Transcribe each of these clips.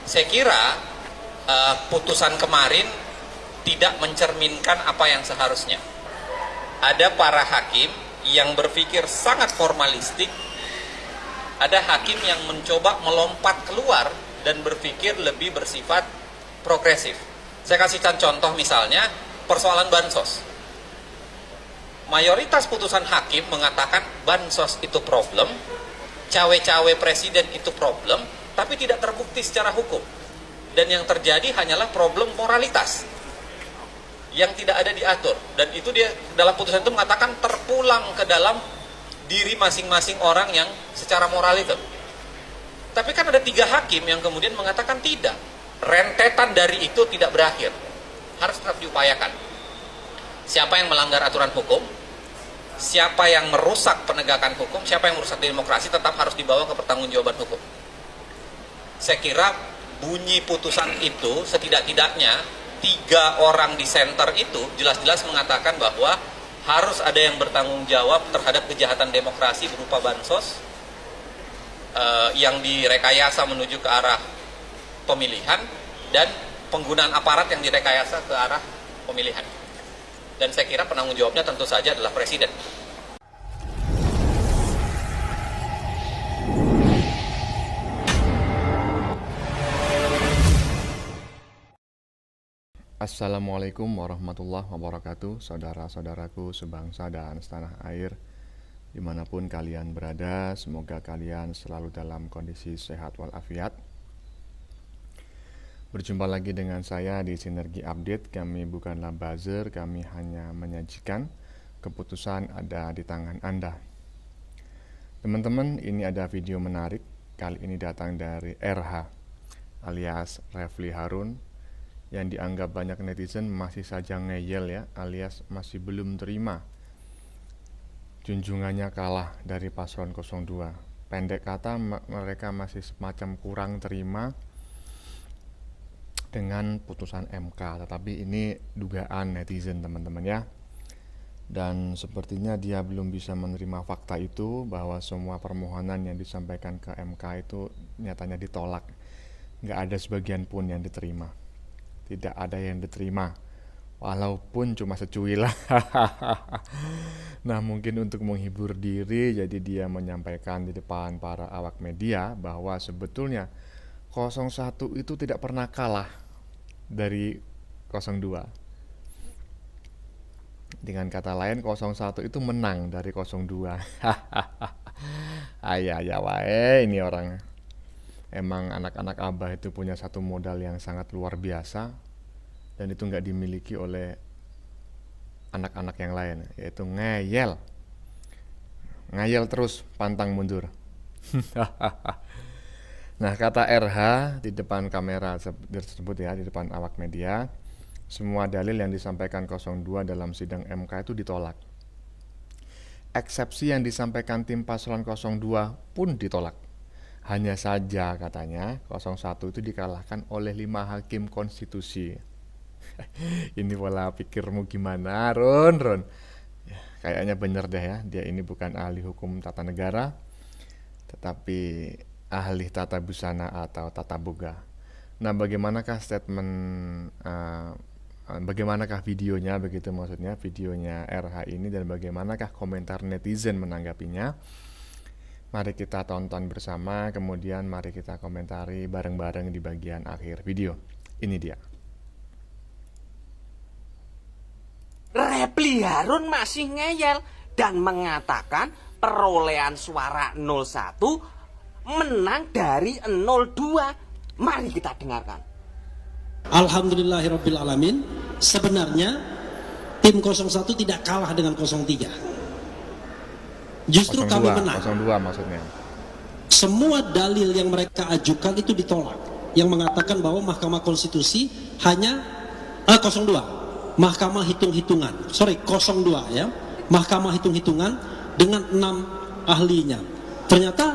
Saya kira putusan kemarin tidak mencerminkan apa yang seharusnya. Ada para hakim yang berpikir sangat formalistik, ada hakim yang mencoba melompat keluar dan berpikir lebih bersifat progresif. Saya kasihkan contoh misalnya persoalan bansos. Mayoritas putusan hakim mengatakan bansos itu problem, cawe-cawe presiden itu problem, tapi tidak terbukti secara hukum. Dan yang terjadi hanyalah problem moralitas yang tidak ada diatur. Dan itu dia dalam putusan itu mengatakan terpulang ke dalam diri masing-masing orang yang secara moral itu. Tapi kan ada 3 hakim yang kemudian mengatakan tidak. Rentetan dari itu tidak berakhir. Harus tetap diupayakan. Siapa yang melanggar aturan hukum, siapa yang merusak penegakan hukum, siapa yang merusak demokrasi tetap harus dibawa ke pertanggungjawaban hukum. Saya kira bunyi putusan itu setidak-tidaknya 3 orang di center itu jelas-jelas mengatakan bahwa harus ada yang bertanggung jawab terhadap kejahatan demokrasi berupa bansos yang direkayasa menuju ke arah pemilihan dan penggunaan aparat yang direkayasa ke arah pemilihan. Dan saya kira penanggung jawabnya tentu saja adalah presiden. Assalamualaikum warahmatullahi wabarakatuh, saudara-saudaraku sebangsa dan setanah air dimanapun kalian berada. Semoga kalian selalu dalam kondisi sehat walafiat. Berjumpa lagi dengan saya di Sinergi Update. Kami bukanlah buzzer, kami hanya menyajikan keputusan ada di tangan Anda. Teman-teman, ini ada video menarik. Kali ini datang dari RH alias Refli Harun, yang dianggap banyak netizen masih saja ngeyel ya, alias masih belum terima junjungannya kalah dari paslon 02. Pendek kata, mereka masih semacam kurang terima dengan putusan MK. Tetapi ini dugaan netizen teman-teman ya. Dan sepertinya dia belum bisa menerima fakta itu, bahwa semua permohonan yang disampaikan ke MK itu nyatanya ditolak. Nggak ada sebagian pun yang diterima. Tidak ada yang diterima, walaupun cuma secuil. Nah, mungkin untuk menghibur diri, jadi dia menyampaikan di depan para awak media bahwa sebetulnya 01 itu tidak pernah kalah dari 02. Dengan kata lain, 01 itu menang dari 02. Ayah wae ini orang. Emang anak-anak Abah itu punya satu modal yang sangat luar biasa, dan itu nggak dimiliki oleh anak-anak yang lain, yaitu ngeyel terus, pantang mundur. Nah, kata RH di depan kamera tersebut ya, di depan awak media, semua dalil yang disampaikan 02 dalam sidang MK itu ditolak. Eksepsi yang disampaikan tim paslon 02 pun ditolak. Hanya saja katanya 01 itu dikalahkan oleh 5 hakim konstitusi. Ini pola pikirmu gimana, Ron? Ya, kayaknya benar deh ya, dia ini bukan ahli hukum tata negara, tetapi ahli tata busana atau tata boga. Nah, bagaimanakah videonya, begitu maksudnya videonya RH ini, dan bagaimanakah komentar netizen menanggapinya? Mari kita tonton bersama, kemudian mari kita komentari bareng-bareng di bagian akhir video. Ini dia. Refli Harun masih ngeyel dan mengatakan perolehan suara 01 menang dari 02. Mari kita dengarkan. Alhamdulillahirrabbilalamin. Sebenarnya tim 01 tidak kalah dengan 03. Justru 02, kami menang. 02 maksudnya. Semua dalil yang mereka ajukan itu ditolak, yang mengatakan bahwa Mahkamah Konstitusi hanya 02. Mahkamah hitung-hitungan. 02 ya. Mahkamah hitung-hitungan dengan 6 ahlinya. Ternyata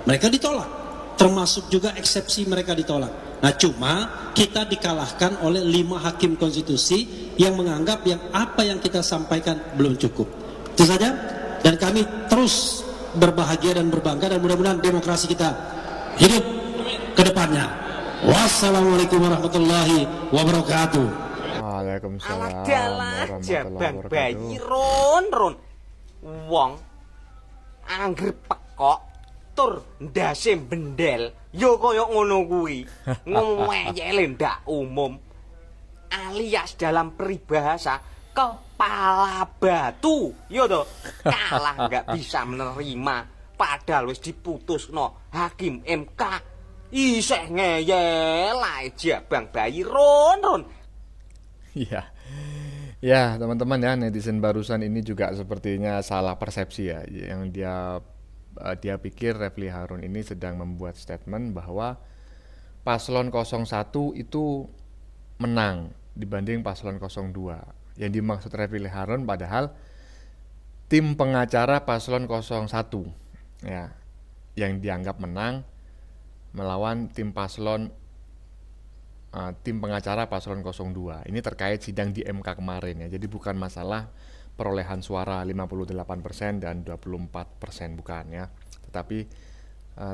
mereka ditolak. Termasuk juga eksepsi mereka ditolak. Nah, cuma kita dikalahkan oleh 5 hakim konstitusi yang menganggap yang apa yang kita sampaikan belum cukup. Itu saja. Dan kami terus berbahagia dan berbangga, dan mudah-mudahan demokrasi kita hidup ke depannya. Wassalamualaikum warahmatullahi wabarakatuh. Waalaikumsalam Alah warahmatullahi jabang wabarakatuh. bayi ron. Wong angger pekok tur ndase bendel ya kaya ngono kuwi. Ngomele ndak umum. Alias dalam peribahasa kepala batu. Yo to, kalah nggak bisa menerima padahal wis diputusno hakim MK. Isih ngeyel ae jabang bayi ron. Iya. Ya, teman-teman ya, netizen barusan ini juga sepertinya salah persepsi ya. Yang dia pikir Refli Harun ini sedang membuat statement bahwa paslon 01 itu menang dibanding paslon 02. Yang dimaksud Refli Harun padahal tim pengacara paslon 01 ya, yang dianggap menang melawan tim pengacara paslon 02. Ini terkait sidang di MK kemarin ya. Jadi bukan masalah perolehan suara 58% dan 24% bukan ya. Tetapi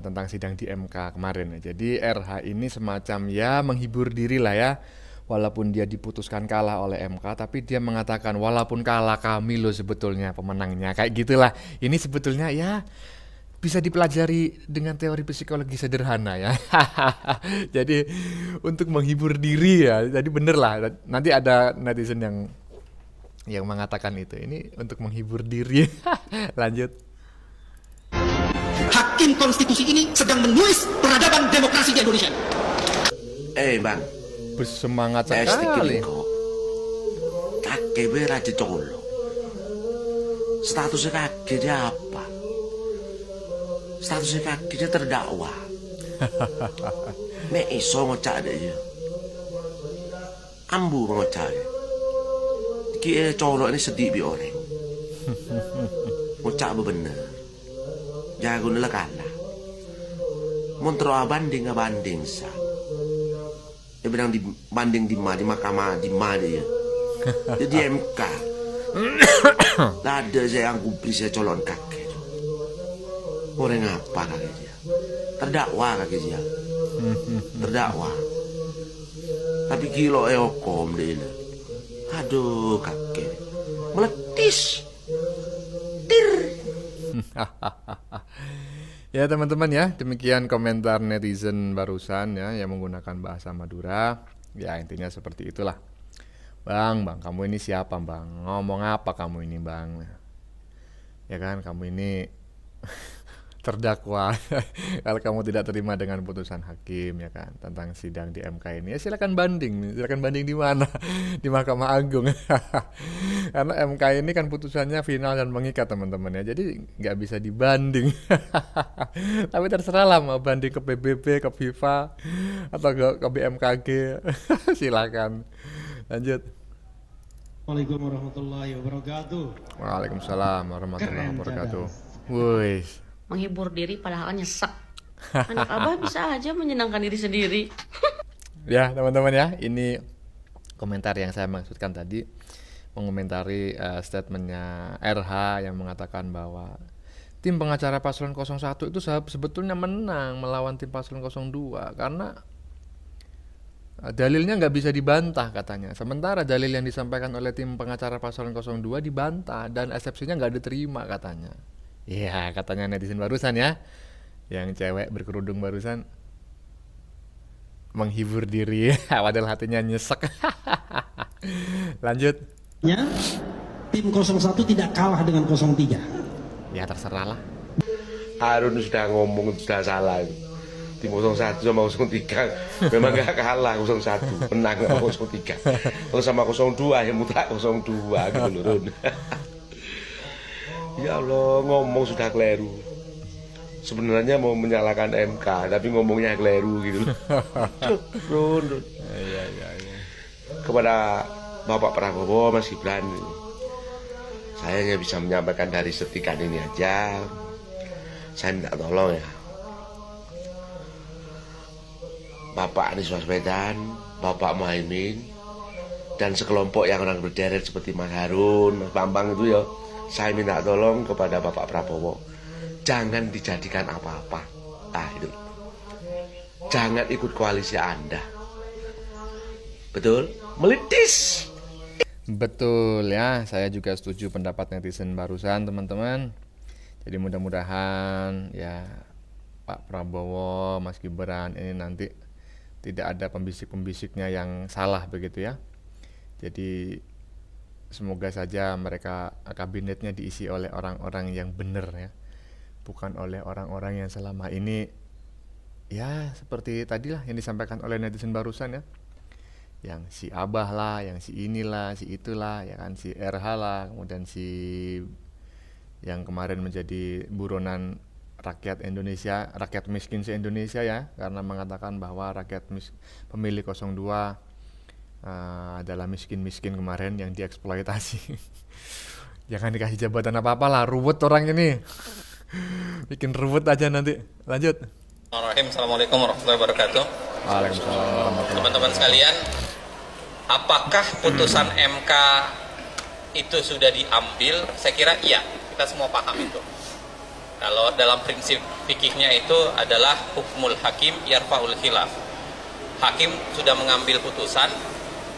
tentang sidang di MK kemarin ya. Jadi RH ini semacam ya menghibur diri lah ya. Walaupun dia diputuskan kalah oleh MK, tapi dia mengatakan walaupun kalah kami loh sebetulnya pemenangnya. Kayak gitulah. Ini sebetulnya ya bisa dipelajari dengan teori psikologi sederhana ya. Jadi untuk menghibur diri ya. Jadi bener lah. Nanti ada netizen yang mengatakan itu. Ini untuk menghibur diri. Lanjut. Hakim konstitusi ini sedang menulis peradaban demokrasi di Indonesia. Bang, Bersemangat saya sedikit sekali. kok. Kakek beraja colo. Statusnya kakek dia apa? Statusnya kakek dia terdakwa. Mek iso ngocak dia. Ambu ngocak. Ki colo ini sedih bi orang. Ngocak bener. Jago nela kalah. Montro banding sa. Dia bilang dibanding di mahkamah di dia. Jadi MK. Ada saya yang kubri saya colon kakek. Orang apa kakek dia? Terdakwa kakek dia. Terdakwa. Tapi kilo eokom dia. Aduh kakek. Meletis. Tir. Ya teman-teman ya, demikian komentar netizen barusan ya yang menggunakan bahasa Madura. Ya intinya seperti itulah. Bang, kamu ini siapa bang? Ngomong apa kamu ini bang? Ya kan, kamu ini terdakwa. Kalau kamu tidak terima dengan putusan hakim ya kan tentang sidang di MK ini, ya silakan banding di mana? Di Mahkamah Agung. Karena MK ini kan putusannya final dan mengikat teman-teman ya, jadi nggak bisa dibanding. Tapi terserah lah mau banding ke PBB, ke FIFA atau ke BMKG. Silakan. Lanjut. Waalaikumsalam warahmatullahi wabarakatuh. Waalaikumsalam warahmatullahi Keren, wabarakatuh. Cadas. Woi. Menghibur diri padahal nyesek. Anak abah bisa aja menyenangkan diri sendiri. Ya teman-teman ya, ini komentar yang saya maksudkan tadi, mengomentari statementnya RH yang mengatakan bahwa tim pengacara paslon 01 itu sebetulnya menang melawan tim paslon 02 karena dalilnya nggak bisa dibantah katanya. Sementara dalil yang disampaikan oleh tim pengacara paslon 02 dibantah dan eksepsinya nggak diterima katanya. Iya, katanya netizen barusan ya, yang cewek berkerudung barusan menghibur diri, padahal hatinya nyesek. Lanjut. Ya, tim 01 tidak kalah dengan 03. Ya terserah lah. Harun sudah ngomong sudah salah. Tim 01 sama 03 memang gak kalah 01, menang sama 03. Kalau sama 02 ya mutlak 02 gitu loh Run. Ya Allah, ngomong sudah keliru. Sebenarnya mau menyalahkan MK, tapi ngomongnya keliru gitu loh. Run. Iya. Kepada Bapak Prabowo, Mas Gibran, saya hanya bisa menyampaikan dari setikan ini aja. Saya minta tolong ya, Bapak Anies Baswedan, Bapak Muhaimin, dan sekelompok yang orang berderet seperti Mas Harun, Mas Bambang itu ya, saya minta tolong kepada Bapak Prabowo, jangan dijadikan apa-apa. Itu jangan ikut koalisi Anda. Betul? Melitis. Betul ya, saya juga setuju pendapat netizen barusan teman-teman. Jadi mudah-mudahan ya Pak Prabowo, Mas Gibran ini nanti tidak ada pembisik-pembisiknya yang salah begitu ya. Jadi semoga saja mereka kabinetnya diisi oleh orang-orang yang benar ya, bukan oleh orang-orang yang selama ini ya seperti tadilah yang disampaikan oleh netizen barusan ya, yang si Abah lah, yang si inilah, si itulah, ya kan, si RH lah, kemudian si yang kemarin menjadi buronan rakyat Indonesia, rakyat miskin se-Indonesia ya, karena mengatakan bahwa pemilih 02 adalah miskin-miskin kemarin yang dieksploitasi. Jangan dikasih jabatan apa-apa lah, ruwet orang ini. Bikin ruwet aja nanti. Lanjut. Assalamualaikum warahmatullahi wabarakatuh. Waalaikumsalam warahmatullahi wabarakatuh. Teman-teman sekalian, apakah putusan MK itu sudah diambil? Saya kira iya, kita semua paham itu. Kalau dalam prinsip fikihnya itu adalah hukmul hakim yarfa'ul khilaf. Hakim sudah mengambil putusan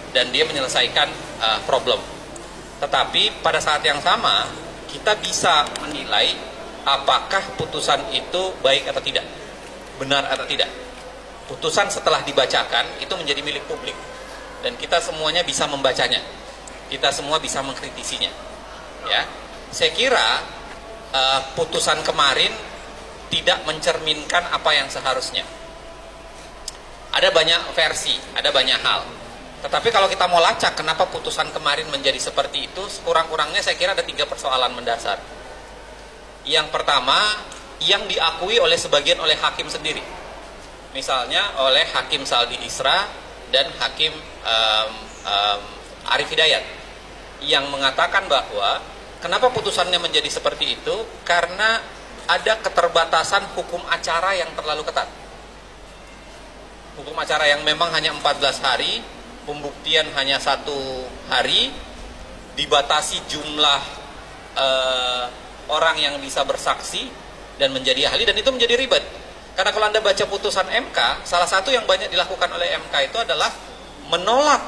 dan dia menyelesaikan problem. Tetapi pada saat yang sama kita bisa menilai apakah putusan itu baik atau tidak, benar atau tidak. Putusan setelah dibacakan itu menjadi milik publik dan kita semuanya bisa membacanya, kita semua bisa mengkritisinya. Ya, saya kira putusan kemarin tidak mencerminkan apa yang seharusnya. Ada banyak versi, ada banyak hal. Tetapi kalau kita mau lacak kenapa putusan kemarin menjadi seperti itu, sekurang-kurangnya saya kira ada 3 persoalan mendasar. Yang pertama, yang diakui oleh sebagian oleh hakim sendiri. Misalnya oleh Hakim Saldi Isra dan Hakim Arif Hidayat, yang mengatakan bahwa kenapa putusannya menjadi seperti itu, karena ada keterbatasan hukum acara yang terlalu ketat. Hukum acara yang memang hanya 14 hari, pembuktian hanya 1 hari, dibatasi jumlah orang yang bisa bersaksi dan menjadi ahli, dan itu menjadi ribet. Karena kalau Anda baca putusan MK, salah satu yang banyak dilakukan oleh MK itu adalah menolak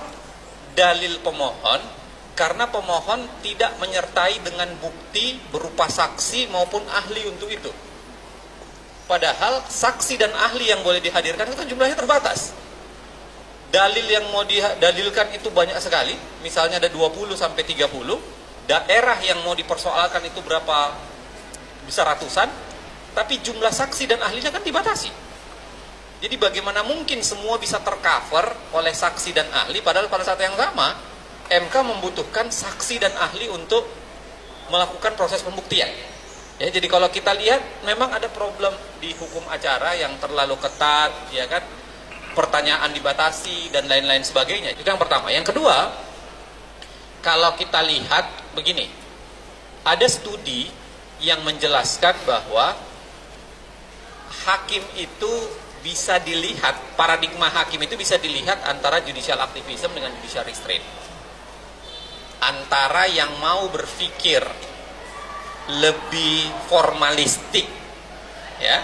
dalil pemohon karena pemohon tidak menyertai dengan bukti berupa saksi maupun ahli untuk itu. Padahal saksi dan ahli yang boleh dihadirkan itu jumlahnya terbatas. Dalil yang mau didalilkan itu banyak sekali, misalnya ada 20 sampai 30, daerah yang mau dipersoalkan itu berapa, bisa ratusan, tapi jumlah saksi dan ahlinya kan dibatasi. Jadi bagaimana mungkin semua bisa tercover oleh saksi dan ahli, padahal pada saat yang sama MK membutuhkan saksi dan ahli untuk melakukan proses pembuktian. Ya, jadi kalau kita lihat memang ada problem di hukum acara yang terlalu ketat, ya kan, pertanyaan dibatasi dan lain-lain sebagainya. Itu yang pertama. Yang kedua, kalau kita lihat begini, ada studi yang menjelaskan bahwa hakim itu bisa dilihat, paradigma hakim itu bisa dilihat antara judicial activism dengan judicial restraint. Antara yang mau berpikir lebih formalistik, ya,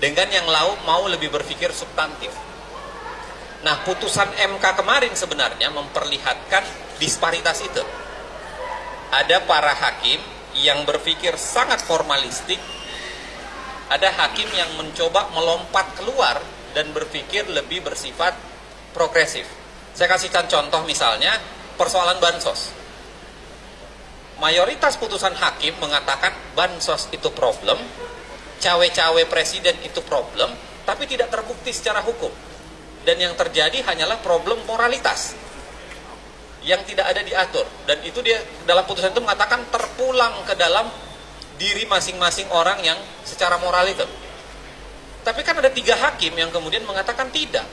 dengan yang mau lebih berpikir substantif. Nah, putusan MK kemarin sebenarnya memperlihatkan disparitas itu. Ada para hakim yang berpikir sangat formalistik, ada hakim yang mencoba melompat keluar dan berpikir lebih bersifat progresif. Saya kasihkan contoh, misalnya persoalan bansos. Mayoritas putusan hakim mengatakan bansos itu problem, cawe-cawe presiden itu problem, tapi tidak terbukti secara hukum. Dan yang terjadi hanyalah problem moralitas yang tidak ada diatur. Dan itu dia dalam putusan itu mengatakan terpulang ke dalam diri masing-masing orang yang secara moral itu. Tapi kan ada 3 hakim yang kemudian mengatakan tidak.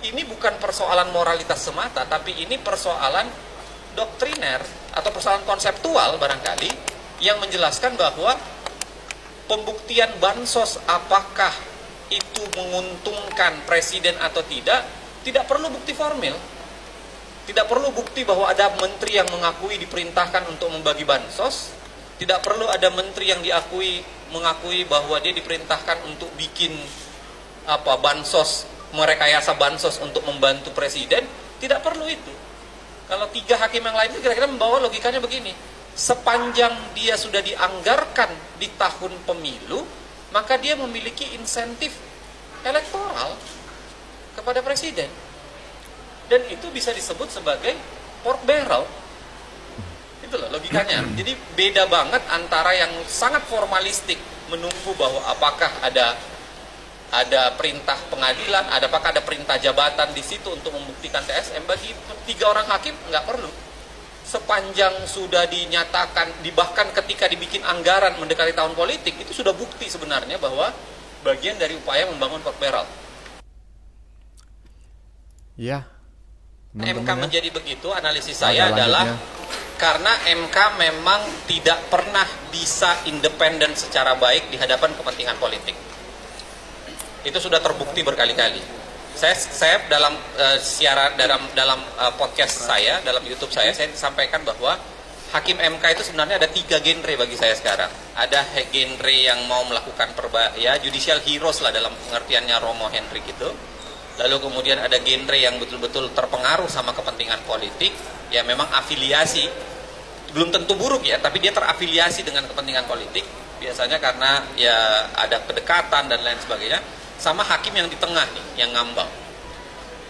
Ini bukan persoalan moralitas semata, tapi ini persoalan doktriner atau persoalan konseptual barangkali, yang menjelaskan bahwa pembuktian bansos apakah itu menguntungkan presiden atau tidak perlu bukti formil. Tidak perlu bukti bahwa ada menteri yang mengakui diperintahkan untuk membagi bansos. Tidak perlu ada menteri yang mengakui bahwa dia diperintahkan untuk bikin bansos, merekayasa bansos untuk membantu presiden, tidak perlu itu. Kalau 3 hakim yang lain itu kira-kira membawa logikanya begini, sepanjang dia sudah dianggarkan di tahun pemilu, maka dia memiliki insentif elektoral kepada presiden, dan itu bisa disebut sebagai pork barrel. Itu loh logikanya. Jadi beda banget antara yang sangat formalistik, menunggu bahwa apakah ada perintah pengadilan, apakah ada perintah jabatan di situ untuk membuktikan TSM. Bagi 3 orang hakim nggak perlu. Sepanjang sudah dinyatakan, bahkan ketika dibikin anggaran mendekati tahun politik, itu sudah bukti sebenarnya bahwa bagian dari upaya membangun pork barrel. Ya. MK Teman-teman ya. menjadi begitu, analisis saya Ada adalah lanjutnya. karena MK memang tidak pernah bisa independen secara baik di hadapan kepentingan politik. Itu sudah terbukti berkali-kali. Saya dalam siaran dalam podcast saya, dalam YouTube saya sampaikan bahwa hakim MK itu sebenarnya ada 3 genre bagi saya sekarang. Ada genre yang mau melakukan judicial heroes lah dalam pengertiannya Romo Hendrik itu. Lalu kemudian ada genre yang betul-betul terpengaruh sama kepentingan politik, ya memang afiliasi, belum tentu buruk ya, tapi dia terafiliasi dengan kepentingan politik, biasanya karena ya ada kedekatan dan lain sebagainya. Sama hakim yang di tengah nih, yang ngambang.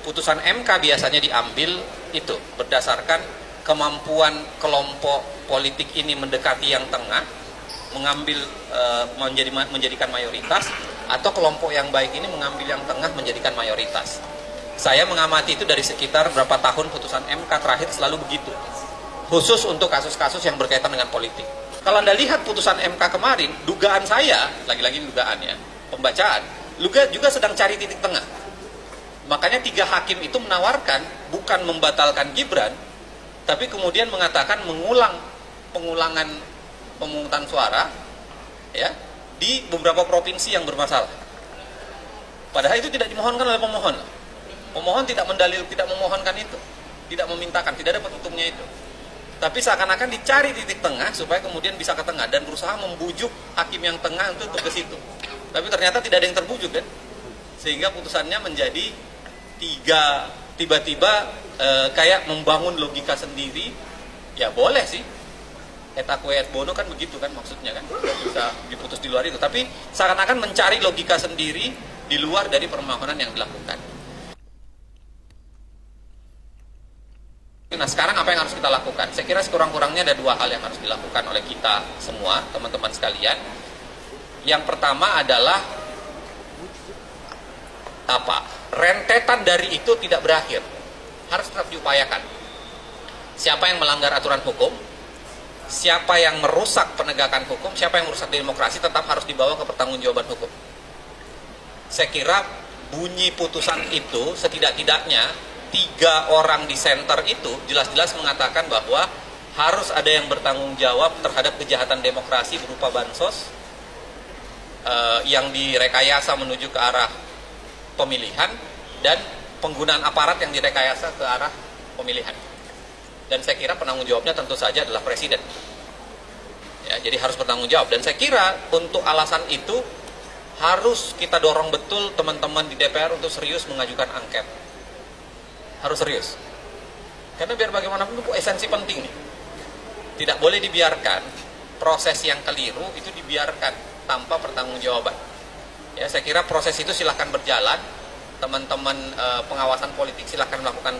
Putusan MK biasanya diambil itu berdasarkan kemampuan kelompok politik ini mendekati yang tengah, mengambil menjadikan mayoritas, atau kelompok yang baik ini mengambil yang tengah menjadikan mayoritas. Saya mengamati itu dari sekitar berapa tahun putusan MK terakhir selalu begitu. Khusus untuk kasus-kasus yang berkaitan dengan politik. Kalau Anda lihat putusan MK kemarin, dugaan saya, lagi-lagi dugaan ya, pembacaan, juga sedang cari titik tengah. Makanya 3 hakim itu menawarkan bukan membatalkan Gibran, tapi kemudian mengatakan pengulangan pemungutan suara ya di beberapa provinsi yang bermasalah. Padahal itu tidak dimohonkan oleh pemohon. Pemohon tidak memohonkan itu, tidak memintakan, tidak ada petitumnya itu. Tapi seakan-akan dicari titik tengah supaya kemudian bisa ke tengah dan berusaha membujuk hakim yang tengah untuk ke situ. Tapi ternyata tidak ada yang terbujuk kan, sehingga putusannya menjadi 3 tiba-tiba kayak membangun logika sendiri. Ya boleh sih, et aquae et bono kan begitu kan maksudnya kan, bisa diputus di luar itu, tapi seakan-akan mencari logika sendiri di luar dari permohonan yang dilakukan. Nah sekarang apa yang harus kita lakukan? Saya kira sekurang-kurangnya ada 2 hal yang harus dilakukan oleh kita semua, teman-teman sekalian. Yang pertama adalah rentetan dari itu tidak berakhir, harus tetap diupayakan. Siapa yang melanggar aturan hukum, siapa yang merusak penegakan hukum, siapa yang merusak demokrasi, tetap harus dibawa ke pertanggungjawaban hukum. Saya kira bunyi putusan itu setidak-tidaknya 3 orang di center itu jelas-jelas mengatakan bahwa harus ada yang bertanggung jawab terhadap kejahatan demokrasi berupa bansos yang direkayasa menuju ke arah pemilihan, dan penggunaan aparat yang direkayasa ke arah pemilihan. Dan saya kira penanggung jawabnya tentu saja adalah presiden. Ya, jadi harus bertanggung jawab. Dan saya kira untuk alasan itu harus kita dorong betul teman-teman di DPR untuk serius mengajukan angket. Harus serius. Karena biar bagaimanapun itu esensi penting nih. Tidak boleh dibiarkan proses yang keliru itu dibiarkan tanpa pertanggungjawaban. Ya, saya kira proses itu silahkan berjalan. Teman-teman pengawasan politik silahkan melakukan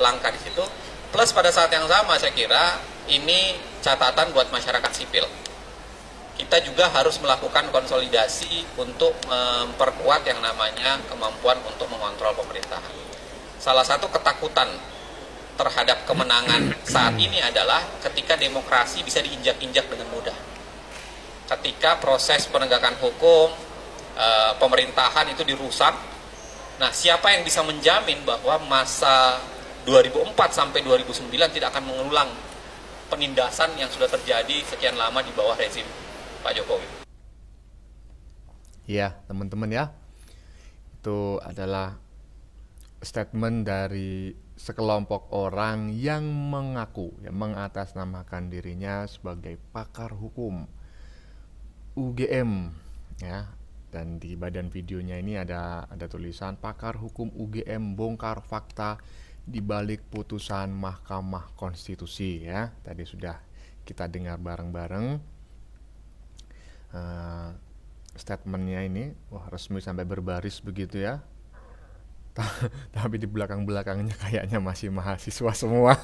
langkah di situ. Plus pada saat yang sama saya kira ini catatan buat masyarakat sipil. Kita juga harus melakukan konsolidasi untuk memperkuat yang namanya kemampuan untuk mengontrol pemerintahan. Salah satu ketakutan terhadap kemenangan saat ini adalah ketika demokrasi bisa diinjak-injak dengan mudah. Ketika proses penegakan hukum, pemerintahan itu dirusak. Nah, siapa yang bisa menjamin bahwa masa 2004 sampai 2009 tidak akan mengulang penindasan yang sudah terjadi sekian lama di bawah rezim Pak Jokowi? Ya, teman-teman ya. Itu adalah statement dari sekelompok orang yang mengaku, yang mengatasnamakan dirinya sebagai pakar hukum UGM ya. Dan di badan videonya ini ada tulisan pakar hukum UGM bongkar fakta di balik putusan Mahkamah Konstitusi ya. Tadi sudah kita dengar bareng-bareng statementnya ini. Wah, resmi sampai berbaris begitu ya. Tapi di belakang-belakangnya kayaknya masih mahasiswa semua.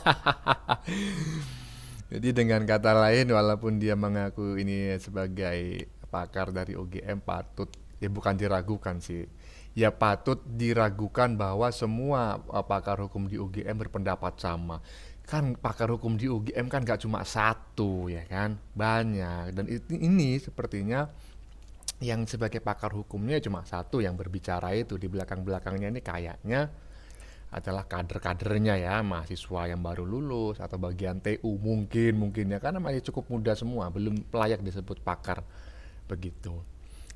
Jadi dengan kata lain, walaupun dia mengaku ini sebagai pakar dari UGM, patut, ya bukan diragukan sih, ya patut diragukan bahwa semua pakar hukum di UGM berpendapat sama. Kan pakar hukum di UGM kan gak cuma satu ya kan, banyak. Dan ini sepertinya yang sebagai pakar hukumnya cuma satu yang berbicara itu. Di belakang-belakangnya ini kayaknya adalah kader-kadernya ya, mahasiswa yang baru lulus atau bagian TU mungkin ya, karena masih cukup muda semua, belum layak disebut pakar begitu.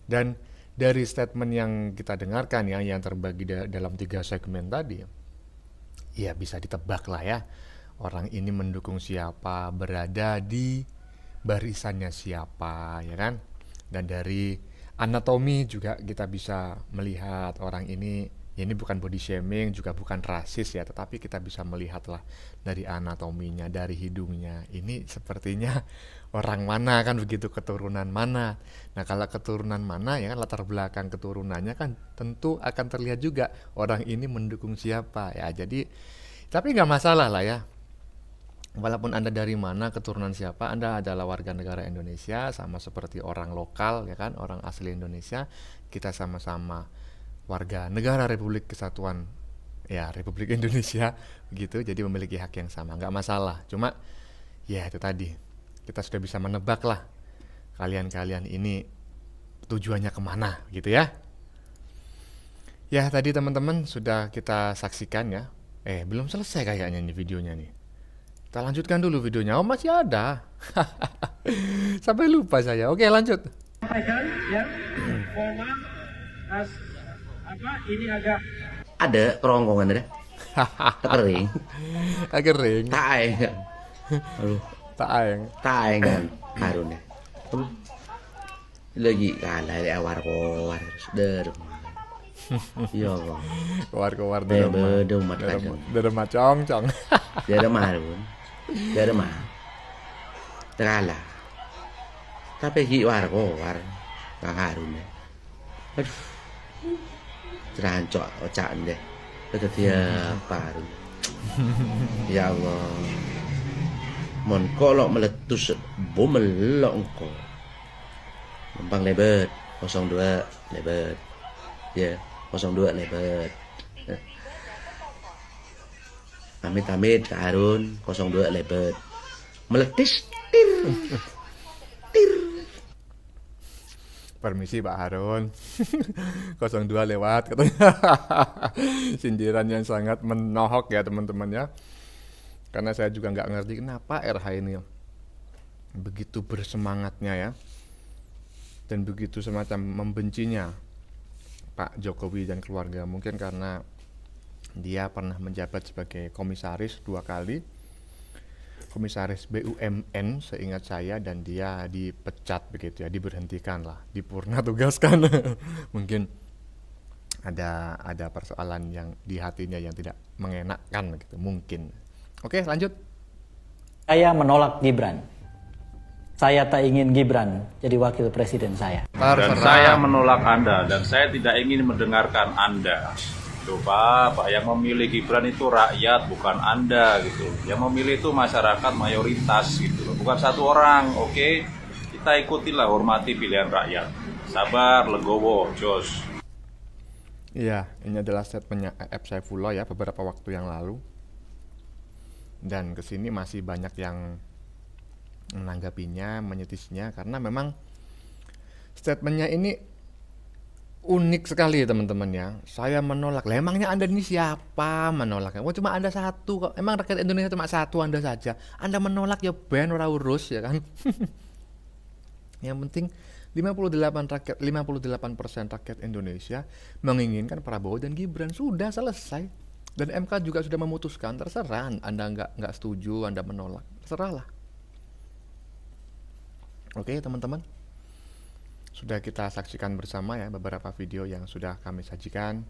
Dan dari statement yang kita dengarkan ya, yang terbagi dalam 3 segmen tadi, ya bisa ditebak lah ya, orang ini mendukung siapa, berada di barisannya siapa ya kan. Dan dari anatomi juga kita bisa melihat orang ini, ya ini bukan body shaming, juga bukan rasis ya, tetapi kita bisa melihatlah dari anatominya, dari hidungnya. Ini sepertinya orang mana kan begitu, keturunan mana. Nah kalau keturunan mana ya kan, latar belakang keturunannya kan tentu akan terlihat juga orang ini mendukung siapa ya. Jadi tapi nggak masalah lah ya. Walaupun Anda dari mana, keturunan siapa, Anda adalah warga negara Indonesia, sama seperti orang lokal ya kan, orang asli Indonesia. Kita sama-sama warga negara Republik Kesatuan ya Republik Indonesia begitu, jadi memiliki hak yang sama, nggak masalah. Cuma ya itu tadi, kita sudah bisa menebak lah kalian ini tujuannya kemana gitu ya. Ya tadi teman-teman sudah kita saksikan ya. Belum selesai kayaknya nih videonya nih. Kita lanjutkan dulu videonya. Oh masih ada. Sampai lupa saya. Oke lanjut. Sampaikan ya, mohon maaf ini agak Ada kerongkongan ada. Kering. Kering. Taeng. Aduh, Taeng. taeng kan Harun ya. Lagi kalah di awar terus der. Iya kok. Keluar Demat derma cong. Dia Harun. Dia mah. Kalah. Tapi war Kang Harun ya. Aduh. Terancok ocakan deh. Kata dia baru. Ya Allah. Mon kolok meletus bom melok engko. Gampang lebet 02 lebet. Ya, 02 lebet. Amit-amit Kak Harun 02 lebet. Meletis tir. Permisi Pak Harun. 02 lewat katanya. Sindiran yang sangat menohok ya teman-teman ya. Karena saya juga nggak ngerti kenapa RH ini begitu bersemangatnya ya, dan begitu semacam membencinya Pak Jokowi dan keluarga. Mungkin karena dia pernah menjabat sebagai komisaris 2 kali, komisaris BUMN seingat saya, dan dia dipecat begitu ya, diberhentikan lah, dipurna tugaskan. Mungkin ada persoalan yang di hatinya yang tidak mengenakkan gitu mungkin. Oke lanjut. Saya menolak Gibran. Saya tak ingin Gibran jadi wakil presiden saya. Dan saya menolak Anda, dan saya tidak ingin mendengarkan Anda. Tuh Pak, yang memilih Gibran itu rakyat, bukan Anda gitu. Yang memilih itu masyarakat mayoritas gitu, bukan satu orang. Oke, kita ikutilah, hormati pilihan rakyat. Sabar, legowo, jos. Iya, ini adalah statementnya F. Saifullah ya beberapa waktu yang lalu. Dan kesini masih banyak yang menanggapinya, menyetisnya, karena memang statementnya ini unik sekali teman-teman ya. Saya menolak. Lah emangnya Anda ini siapa menolaknya? Oh cuma Anda satu kok. Emang rakyat Indonesia cuma satu Anda saja. Anda menolak ya ben ora urus ya kan. Yang penting 58% rakyat Indonesia menginginkan Prabowo dan Gibran. Sudah selesai. Dan MK juga sudah memutuskan, terserah Anda nggak setuju, Anda menolak, terserahlah. Oke teman-teman, Sudah kita saksikan bersama ya beberapa video yang sudah kami sajikan.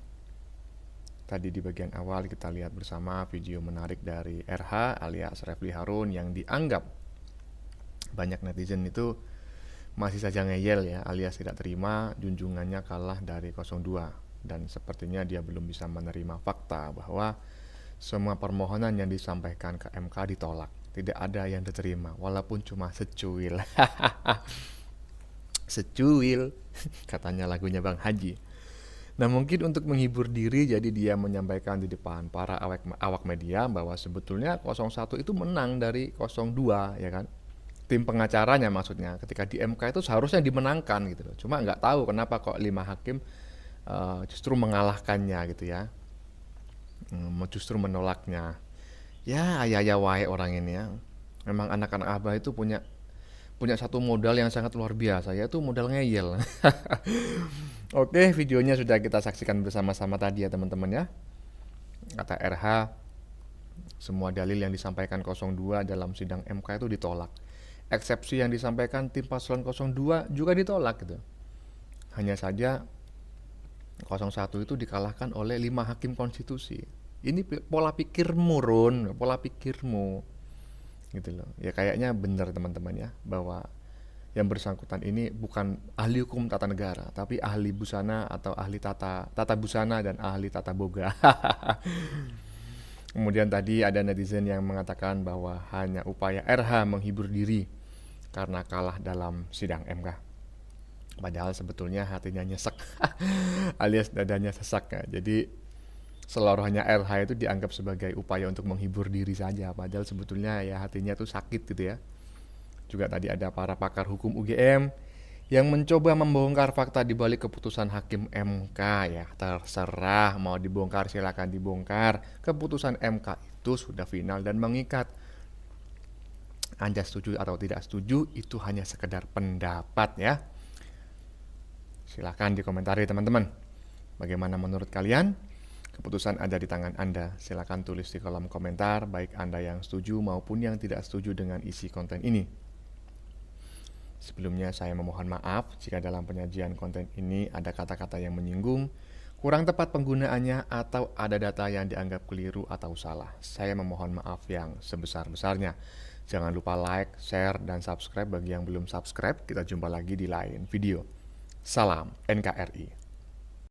Tadi di bagian awal kita lihat bersama video menarik dari RH alias Refli Harun yang dianggap banyak netizen itu masih saja ngeyel ya, alias tidak terima junjungannya kalah dari 02, dan sepertinya dia belum bisa menerima fakta bahwa semua permohonan yang disampaikan ke MK ditolak, tidak ada yang diterima walaupun cuma secuil. Secuil katanya lagunya Bang Haji. Nah, mungkin untuk menghibur diri jadi dia menyampaikan di depan para awak media bahwa sebetulnya 01 itu menang dari 02 ya kan. Tim pengacaranya maksudnya ketika di MK itu seharusnya dimenangkan gitu loh. Cuma nggak tahu kenapa kok 5 hakim justru mengalahkannya gitu ya. Justru menolaknya. Ya ayah wae orang ini ya. Memang anak-anak Abah itu punya satu modal yang sangat luar biasa, yaitu modal ngeyel. Oke, videonya sudah kita saksikan bersama-sama tadi ya teman-teman ya. Kata RH, semua dalil yang disampaikan 02 dalam sidang MK itu ditolak. Eksepsi yang disampaikan tim paslon 02 juga ditolak gitu. Hanya saja 01 itu dikalahkan oleh 5 hakim konstitusi. Ini pola pikirmu, Run, pola pikirmu. Gitu loh. Ya kayaknya benar teman-teman ya, bahwa yang bersangkutan ini bukan ahli hukum tata negara, tapi ahli busana atau ahli tata busana dan ahli tata boga. Kemudian tadi ada netizen yang mengatakan bahwa hanya upaya RH menghibur diri karena kalah dalam sidang MK. Padahal sebetulnya hatinya nyesek alias dadanya sesak ya. Jadi seluruhnya RH itu dianggap sebagai upaya untuk menghibur diri saja, padahal sebetulnya ya hatinya tuh sakit gitu ya. Juga tadi ada para pakar hukum UGM yang mencoba membongkar fakta di balik keputusan hakim MK ya. Terserah mau dibongkar silakan dibongkar. Keputusan MK itu sudah final dan mengikat. Anda setuju atau tidak setuju itu hanya sekedar pendapat ya. Silakan dikomentari teman-teman. Bagaimana menurut kalian? Keputusan ada di tangan Anda. Silakan tulis di kolom komentar baik Anda yang setuju maupun yang tidak setuju dengan isi konten ini. Sebelumnya saya memohon maaf jika dalam penyajian konten ini ada kata-kata yang menyinggung, kurang tepat penggunaannya, atau ada data yang dianggap keliru atau salah. Saya memohon maaf yang sebesar-besarnya. Jangan lupa like, share, dan subscribe bagi yang belum subscribe. Kita jumpa lagi di lain video. Salam NKRI.